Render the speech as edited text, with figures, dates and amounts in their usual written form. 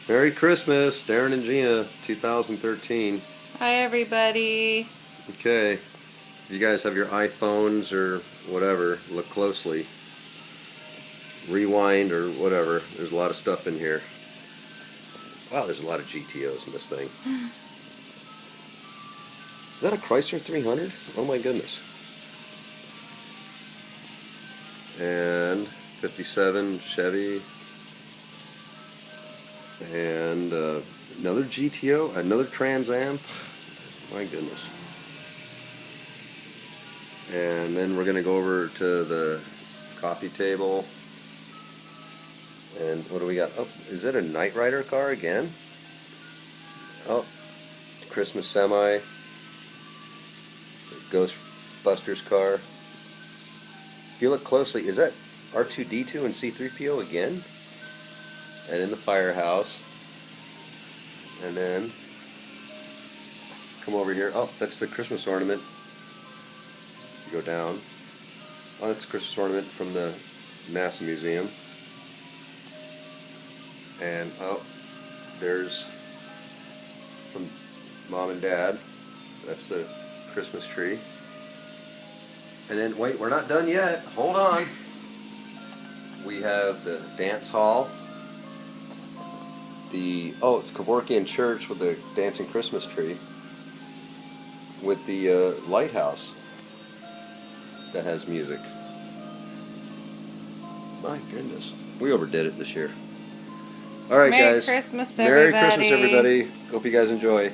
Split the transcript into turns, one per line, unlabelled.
Merry Christmas, Darren and Gina, 2013.
Hi, everybody.
Okay, if you guys have your iPhones or whatever, look closely. Rewind or whatever. There's a lot of stuff in here. Wow, there's a lot of GTOs in this thing. Is that a Chrysler 300? Oh my goodness. And 57 Chevy. And another GTO, another Trans Am. My goodness. And then we're going to go over to the coffee table. And what do we got? Oh, is it a Knight Rider car again? Oh, Christmas semi. Ghostbusters car. If you look closely, is that R2-D2 and C-3PO again? And in the firehouse. And then come over here. Oh, that's the Christmas ornament. You go down. Oh, that's a Christmas ornament from the NASA Museum. And oh, there's from Mom and Dad. That's the Christmas tree. And then, wait, we're not done yet. Hold on. We have the dance hall. It's Kevorkian Church with the dancing Christmas tree. With the lighthouse that has music. My goodness. We overdid it this year. All right,
Merry
guys.
Christmas,
Merry
everybody.
Christmas, everybody. Hope you guys enjoy.